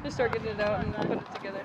Just start getting it out and put it together.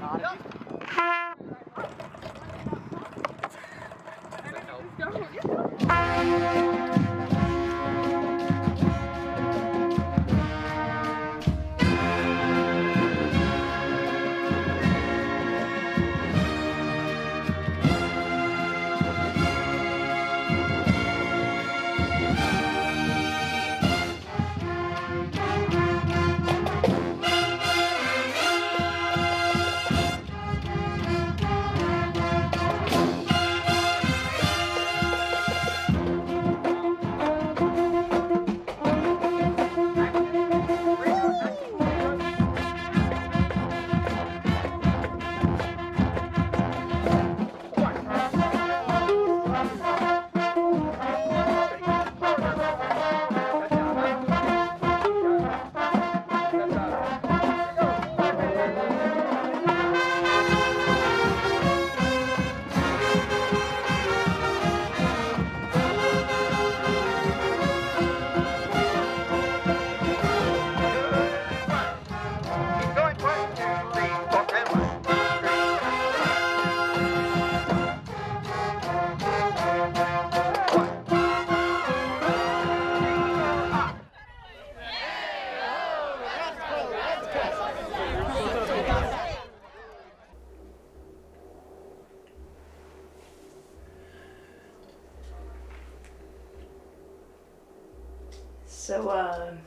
So,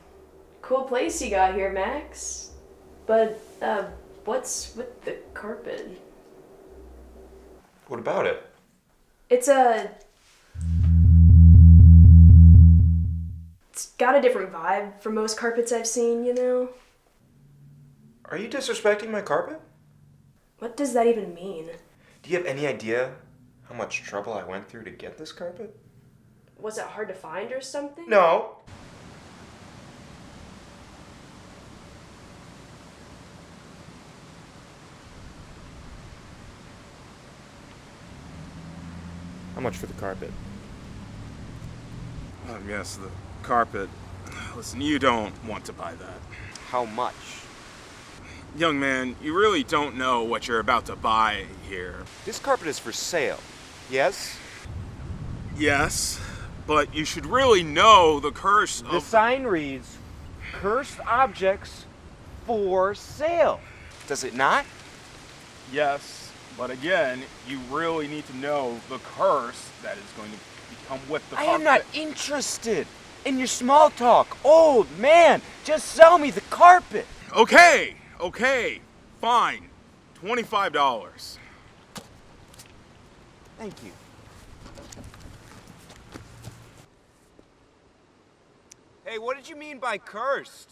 cool place you got here, Max. But, what's with the carpet? What about it? It's got a different vibe from most carpets I've seen, you know? Are you disrespecting my carpet? What does that even mean? Do you have any idea how much trouble I went through to get this carpet? Was it hard to find or something? No. How much for the carpet? Yes, the carpet. Listen, you don't want to buy that. How much? Young man, you really don't know what you're about to buy here. This carpet is for sale, yes? Yes, but you should really know the curse The of... sign reads, cursed objects for sale. Does it not? Yes, but again, you really need to know the curse that is going to become with the I carpet. am not interested in your small talk. Old man, just sell me the carpet. Okay, fine. $25. Thank you. Hey, what did you mean by cursed?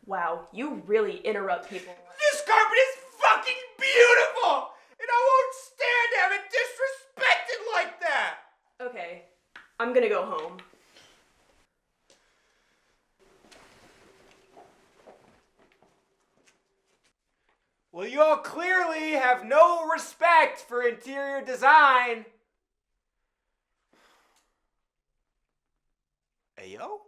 Wow, you really interrupt people. This carpet is fucking beautiful! And I won't stand to have it disrespected like that! Okay, I'm gonna go home. Well, you all clearly have no respect for interior design. Ayo?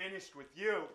finished with you.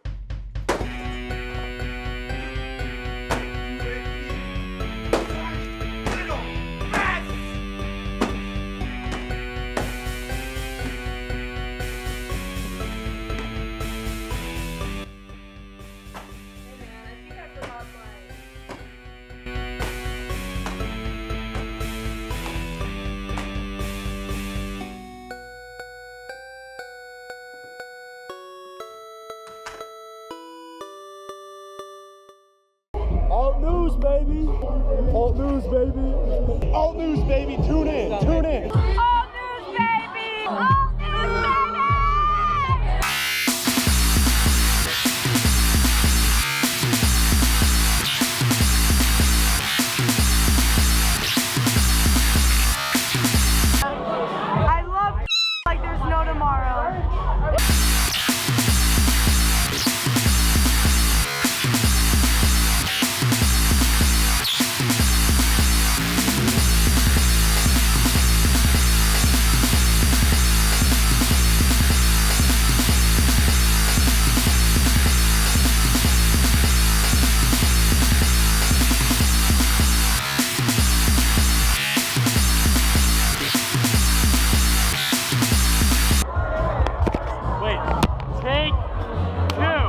Alt.news, baby! Alt.news, baby! Alt.news, baby! Tune in! Tune in! Alt news, baby! Alt news, baby! I love like there's no tomorrow. Wait, take two!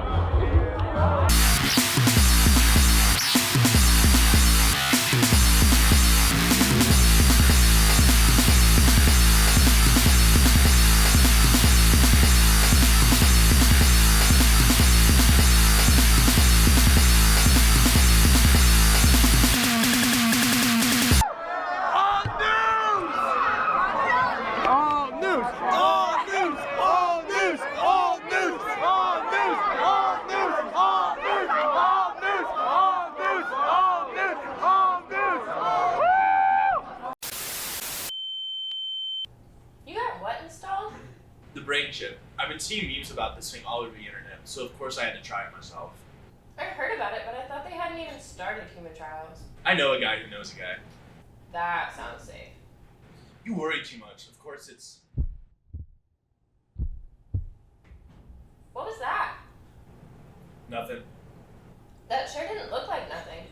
You got what installed? The brain chip. I've been seeing memes about this thing all over the internet, so of course I had to try it myself. I heard about it, but I thought they hadn't even started human trials. I know a guy who knows a guy. That sounds safe. You worry too much. Of course it's... What was that? nothing. That sure didn't look like nothing.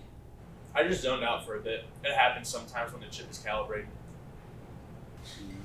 I just zoned out for a bit. It happens sometimes when the chip is calibrated. Jeez.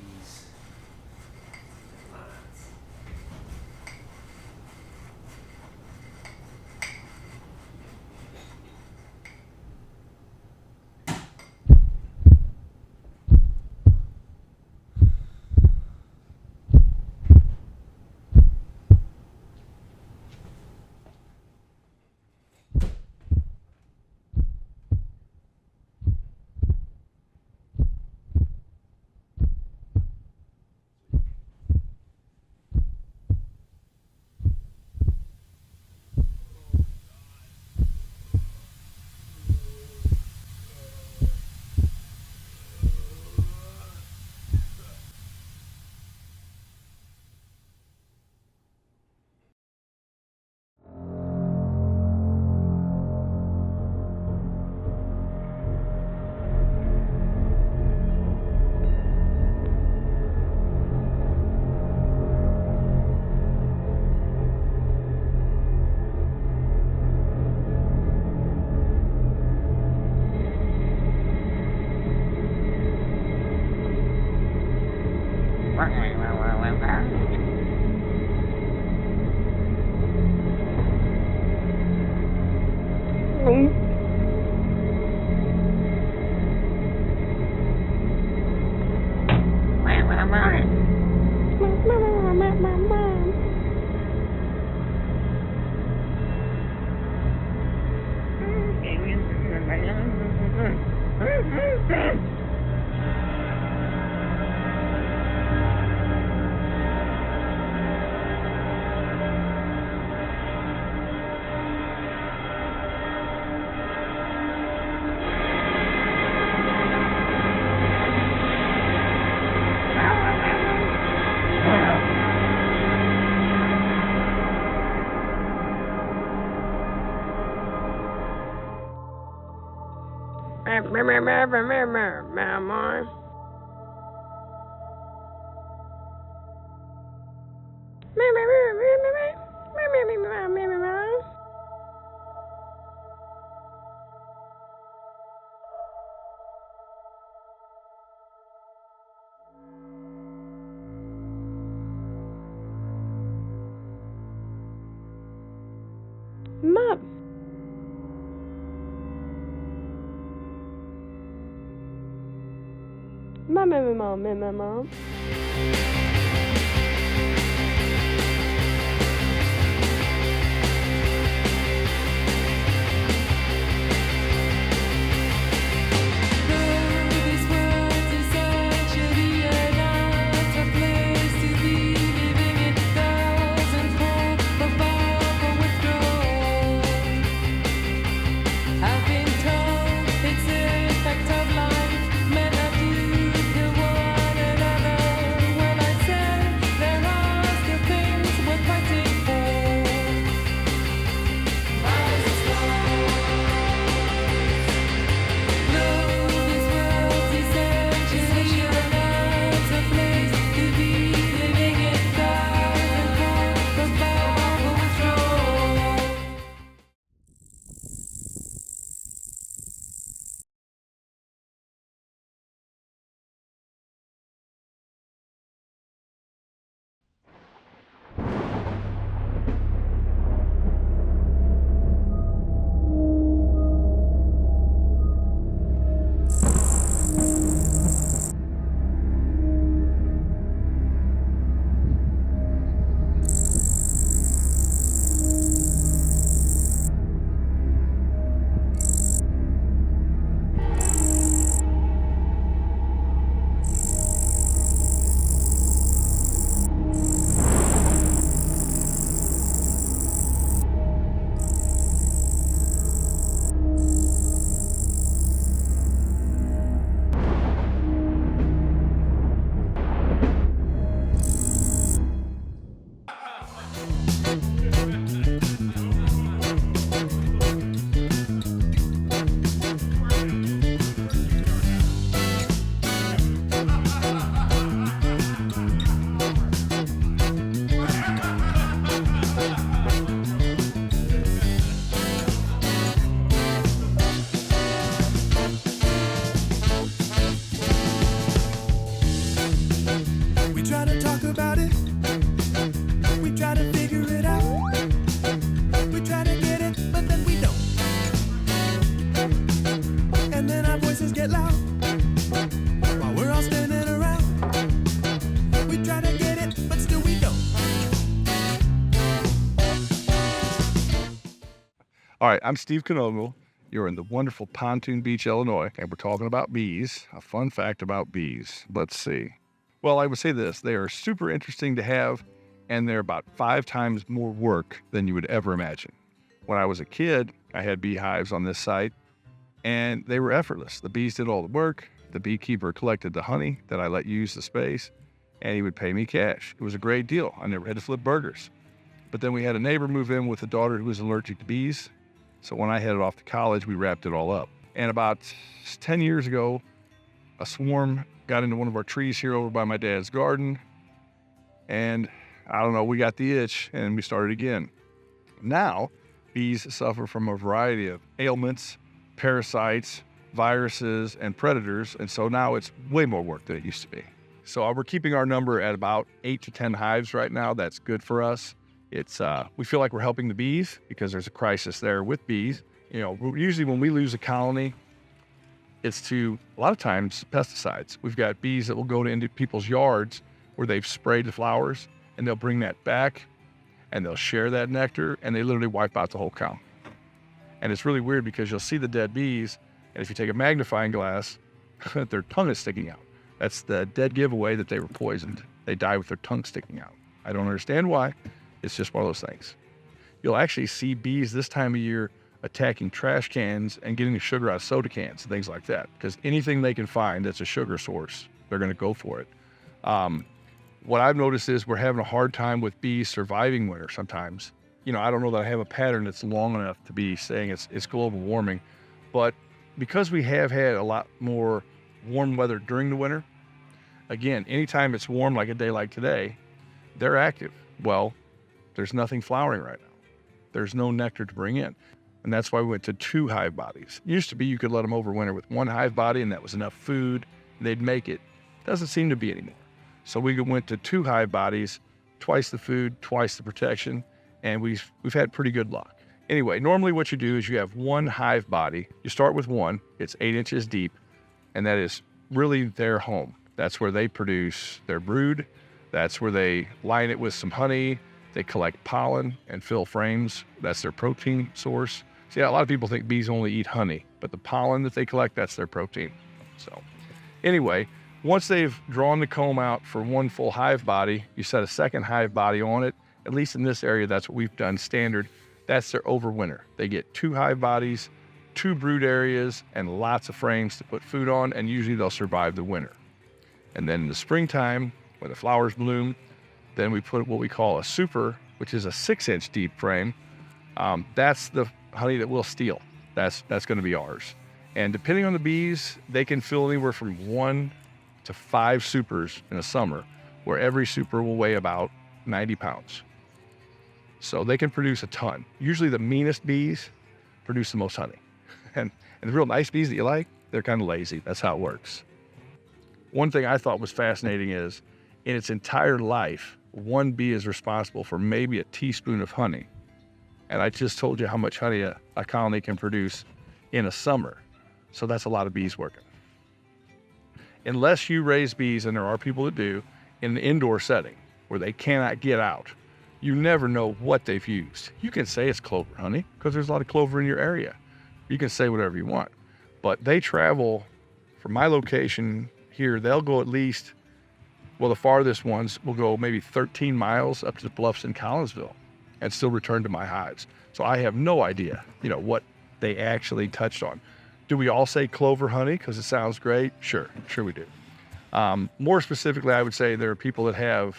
Mom. Mom. All right, I'm Steve Knogle. You're in the wonderful Pontoon Beach, Illinois, and we're talking about bees. A fun fact about bees. Let's see. Well, I would say this. They are super interesting to have, and they're about 5 times more work than you would ever imagine. When I was a kid, I had beehives on this site, and they were effortless. The bees did all the work. The beekeeper collected the honey that I let use the space, and he would pay me cash. It was a great deal. I never had to flip burgers. But then we had a neighbor move in with a daughter who was allergic to bees. So when I headed off to college, we wrapped it all up. And about 10 years ago, a swarm got into one of our trees here over by my dad's garden. And I don't know, we got the itch and we started again. Now, bees suffer from a variety of ailments, parasites, viruses, and predators. And so now it's way more work than it used to be. So we're keeping our number at about 8 to 10 hives right now. That's good for us. We feel like we're helping the bees because there's a crisis there with bees. You know, usually when we lose a colony, it's to, a lot of times, pesticides. We've got bees that will go into people's yards where they've sprayed the flowers, and they'll bring that back, and they'll share that nectar, and they literally wipe out the whole colony. And it's really weird because you'll see the dead bees, and if you take a magnifying glass, their tongue is sticking out. That's the dead giveaway that they were poisoned. They die with their tongue sticking out. I don't understand why. It's just one of those things. You'll actually see bees this time of year attacking trash cans and getting the sugar out of soda cans and things like that. Because anything they can find that's a sugar source, they're going to go for it. What I've noticed is we're having a hard time with bees surviving winter sometimes. You know, I don't know that I have a pattern that's long enough to be saying it's global warming. But because we have had a lot more warm weather during the winter, again, anytime it's warm like a day like today, they're active. Well, there's nothing flowering right now. There's no nectar to bring in. And that's why we went to 2 hive bodies. It used to be you could let them overwinter with 1 hive body and that was enough food and they'd make it. Doesn't seem to be anymore. So we went to 2 hive bodies, twice the food, twice the protection, and we've had pretty good luck. Anyway, normally what you do is you have one hive body. You start with one, it's 8 inches deep, and that is really their home. That's where they produce their brood. That's where they line it with some honey. They collect pollen and fill frames. That's their protein source. See, a lot of people think bees only eat honey, but the pollen that they collect, that's their protein. So anyway, once they've drawn the comb out for one full hive body, you set a second hive body on it. At least in this area, that's what we've done standard. That's their overwinter. They get 2 hive bodies, 2 brood areas, and lots of frames to put food on, and usually they'll survive the winter. And then in the springtime, when the flowers bloom, then we put what we call a super, which is a 6-inch deep frame. That's the honey that we'll steal. That's going to be ours. And depending on the bees, they can fill anywhere from 1 to 5 supers in the summer, where every super will weigh about 90 pounds. So they can produce a ton. Usually the meanest bees produce the most honey. And the real nice bees that you like, they're kind of lazy. That's how it works. One thing I thought was fascinating is, in its entire life, one bee is responsible for maybe a teaspoon of honey. And I just told you how much honey a colony can produce in a summer. So that's a lot of bees working. Unless you raise bees, and there are people that do, in an indoor setting where they cannot get out, you never know what they've used. You can say it's clover honey because there's a lot of clover in your area. You can say whatever you want. But they travel from my location here, they'll go at least, well, the farthest ones will go maybe 13 miles up to the bluffs in Collinsville and still return to my hives. So I have no idea, what they actually touched on. Do we all say clover honey because it sounds great? Sure we do. More specifically, I would say there are people that have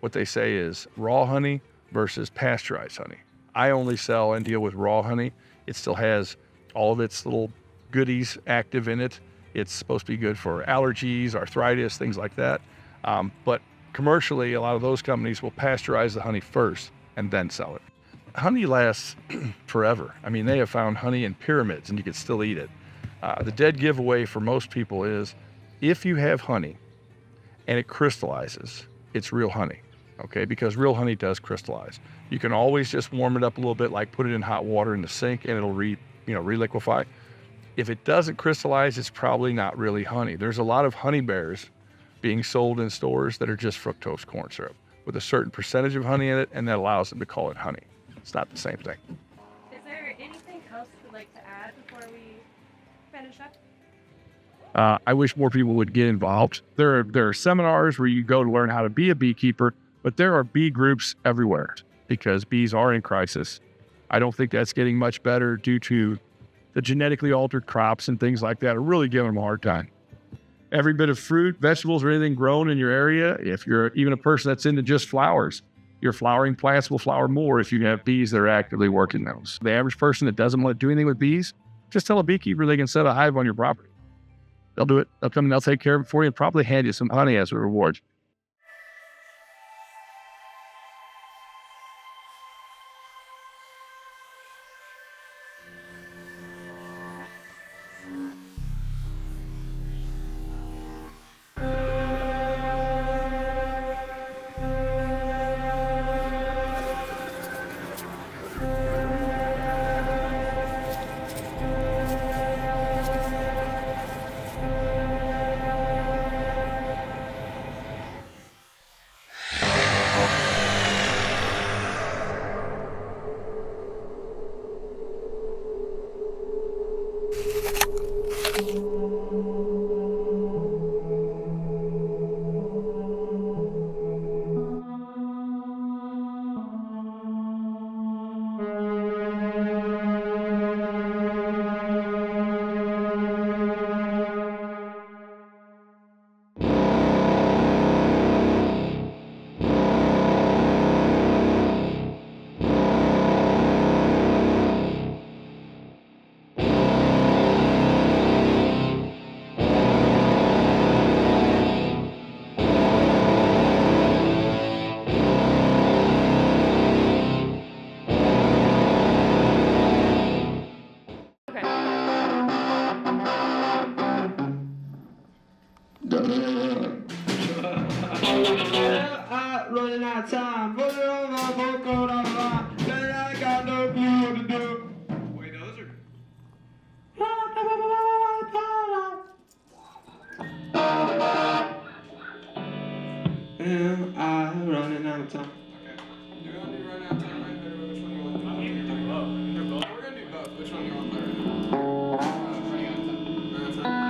what they say is raw honey versus pasteurized honey. I only sell and deal with raw honey. It still has all of its little goodies active in it. It's supposed to be good for allergies, arthritis, things like that. But commercially, a lot of those companies will pasteurize the honey first and then sell it. Honey lasts forever. I mean, they have found honey in pyramids and you can still eat it. The dead giveaway for most people is if you have honey and it crystallizes, it's real honey, okay? Because real honey does crystallize. You can always just warm it up a little bit, like put it in hot water in the sink and it'll reliquefy. If it doesn't crystallize, it's probably not really honey. There's a lot of honey bears being sold in stores that are just fructose corn syrup with a certain percentage of honey in it, and that allows them to call it honey. It's not the same thing. Is there anything else you'd like to add before we finish up? I wish more people would get involved. There are seminars where you go to learn how to be a beekeeper, but there are bee groups everywhere because bees are in crisis. I don't think that's getting much better due to the genetically altered crops and things like that are really giving them a hard time. Every bit of fruit, vegetables, or anything grown in your area, if you're even a person that's into just flowers, your flowering plants will flower more if you have bees that are actively working those. The average person that doesn't want to do anything with bees, just tell a beekeeper they can set a hive on your property. They'll do it. They'll come and they'll take care of it for you and probably hand you some honey as a reward. Running out of time, put it on the book on the line, then I got no view to do. am I running out of time? Okay. Do you want to do run out of time right there? Which one do you want to do? You can do both. You can do both. We're going to do both. Which one do you want to play right now? Running out of time. Running out of time.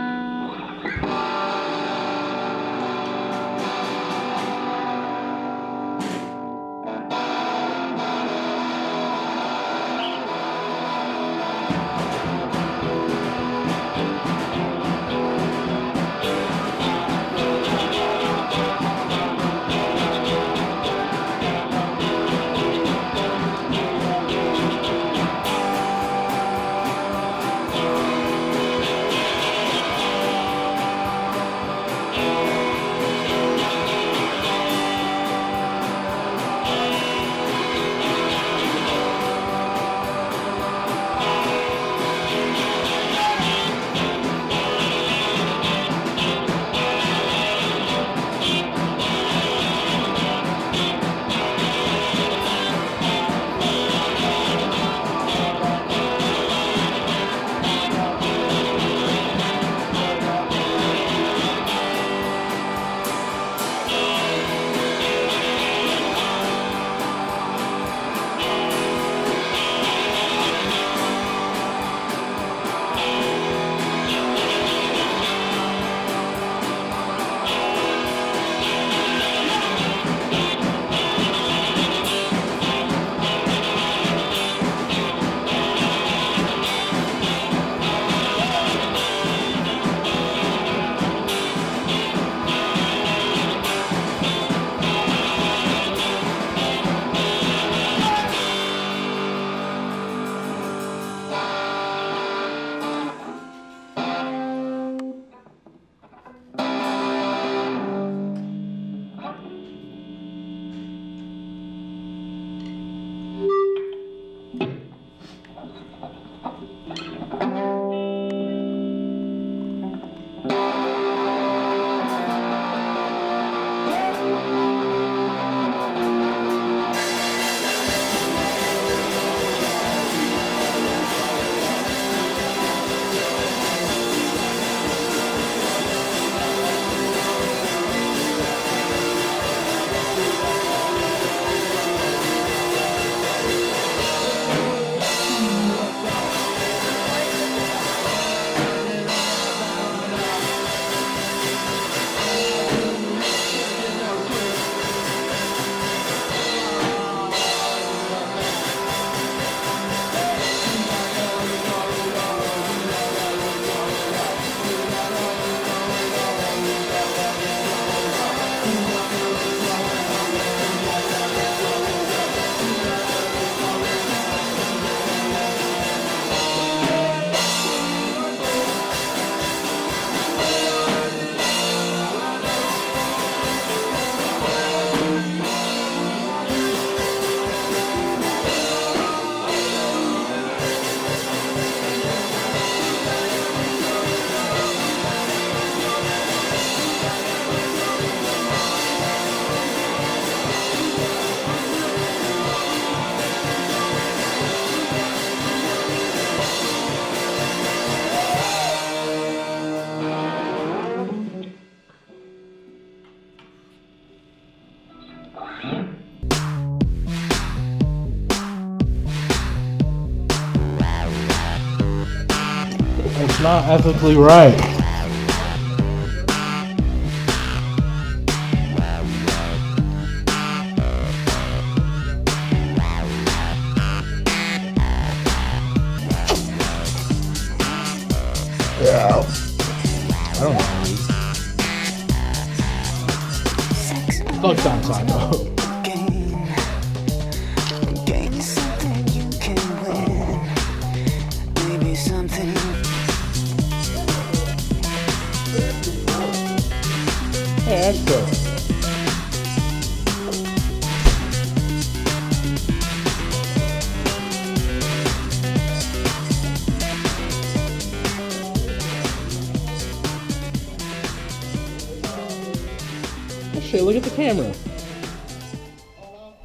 It's not ethically right. Yeah. I don't know. Fuck's outside though. Hey, that's good. Oh shit, look at the camera.